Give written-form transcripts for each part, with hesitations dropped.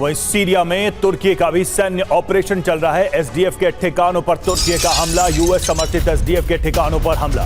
वहीं सीरिया में तुर्की का भी सैन्य ऑपरेशन चल रहा है। एसडीएफ के ठिकानों पर तुर्की का हमला, यूएस समर्थित एसडीएफ के ठिकानों पर हमला।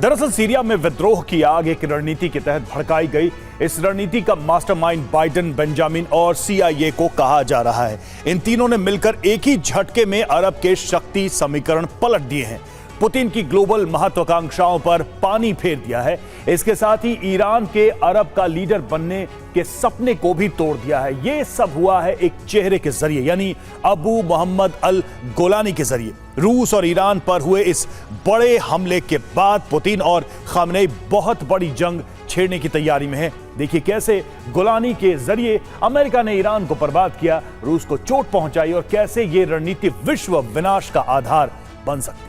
दरअसल सीरिया में विद्रोह की आग एक रणनीति के तहत भड़काई गई। इस रणनीति का मास्टरमाइंड बाइडेन, बेंजामिन और सीआईए को कहा जा रहा है। इन तीनों ने मिलकर एक ही झटके में अरब के शक्ति समीकरण पलट दिए हैं, पुतिन की ग्लोबल महत्वाकांक्षाओं पर पानी फेर दिया है। इसके साथ ही ईरान के अरब का लीडर बनने के सपने को भी तोड़ दिया है। यह सब हुआ है एक चेहरे के जरिए, यानी अबू मोहम्मद अल गोलानी के जरिए। रूस और ईरान पर हुए इस बड़े हमले के बाद पुतिन और खामनेई बहुत बड़ी जंग छेड़ने की तैयारी में है। देखिए कैसे गोलानी के जरिए अमेरिका ने ईरान को बर्बाद किया, रूस को चोट पहुंचाई और कैसे ये रणनीति विश्व विनाश का आधार बन सकती है।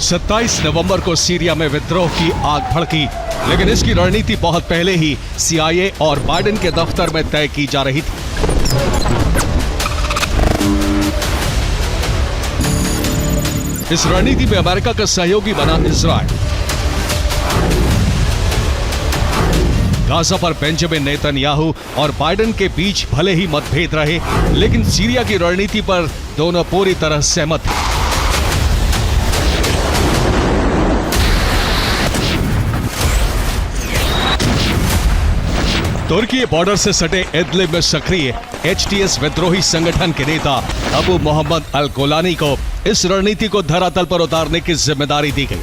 सत्ताईस नवंबर को सीरिया में विद्रोह की आग भड़की, लेकिन इसकी रणनीति बहुत पहले ही सीआईए और बाइडेन के दफ्तर में तय की जा रही थी। इस रणनीति में अमेरिका का सहयोगी बना इजराइल। गाजा पर बेंजामिन नेतन्याहू और बाइडेन के बीच भले ही मतभेद रहे, लेकिन सीरिया की रणनीति पर दोनों पूरी तरह सहमत थे। तुर्की बॉर्डर से सटे इदलिब में सक्रिय एचटीएस विद्रोही संगठन के नेता अबू मोहम्मद अल गोलानी को इस रणनीति को धरातल पर उतारने की जिम्मेदारी दी गई।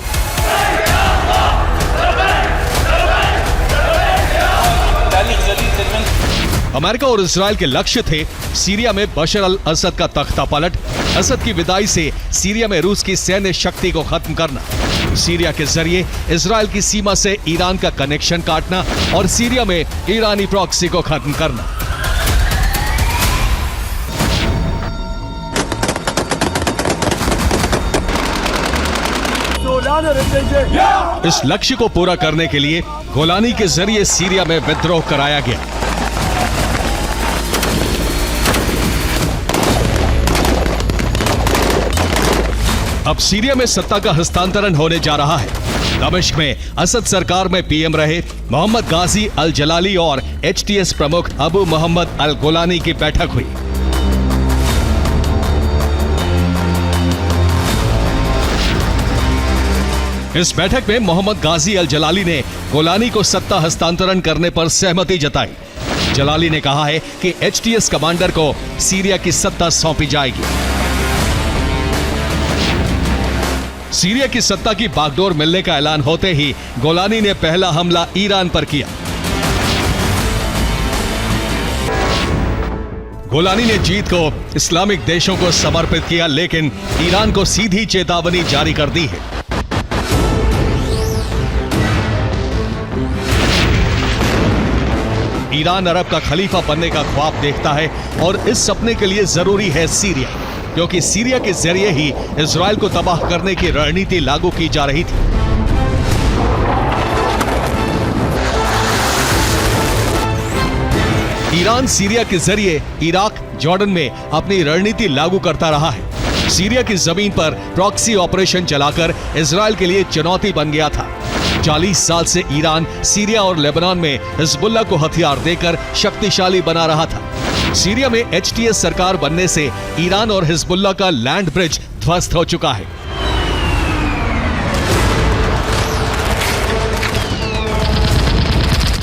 अमेरिका और इजराइल के लक्ष्य थे सीरिया में बशर अल असद का तख्ता पलट, असद की विदाई से सीरिया में रूस की सैन्य शक्ति को खत्म करना, सीरिया के जरिए इजराइल की सीमा से ईरान का कनेक्शन काटना और सीरिया में ईरानी प्रॉक्सी को खत्म करना। इस लक्ष्य को पूरा करने के लिए गोलानी के जरिए सीरिया में विद्रोह कराया गया। अब सीरिया में सत्ता का हस्तांतरण होने जा रहा है। दमिश्क में असद सरकार में पीएम रहे मोहम्मद गाजी अल जलाली और एचटीएस प्रमुख अबू मोहम्मद अल गोलानी की बैठक हुई। इस बैठक में मोहम्मद गाजी अल जलाली ने गोलानी को सत्ता हस्तांतरण करने पर सहमति जताई। जलाली ने कहा है कि एचटीएस कमांडर को सीरिया की सत्ता सौंपी जाएगी। सीरिया की सत्ता की बागडोर मिलने का ऐलान होते ही गोलानी ने पहला हमला ईरान पर किया। गोलानी ने जीत को इस्लामिक देशों को समर्पित किया, लेकिन ईरान को सीधी चेतावनी जारी कर दी है। ईरान अरब का खलीफा बनने का ख्वाब देखता है और इस सपने के लिए जरूरी है सीरिया, क्योंकि सीरिया के जरिए ही इजराइल को तबाह करने की रणनीति लागू की जा रही थी। ईरान सीरिया के जरिए इराक, जॉर्डन में अपनी रणनीति लागू करता रहा है। सीरिया की जमीन पर प्रॉक्सी ऑपरेशन चलाकर इजराइल के लिए चुनौती बन गया था। 40 साल से ईरान सीरिया और लेबनान में हिजबुल्लाह को हथियार देकर शक्तिशाली बना रहा था। सीरिया में एचटीएस सरकार बनने से ईरान और हिजबुल्लाह का लैंड ब्रिज ध्वस्त हो चुका है।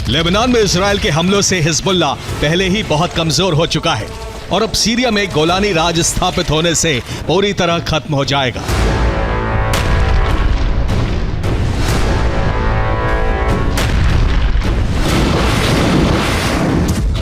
लेबनान में इजराइल के हमलों से हिजबुल्लाह पहले ही बहुत कमजोर हो चुका है और अब सीरिया में गोलानी राज स्थापित होने से पूरी तरह खत्म हो जाएगा।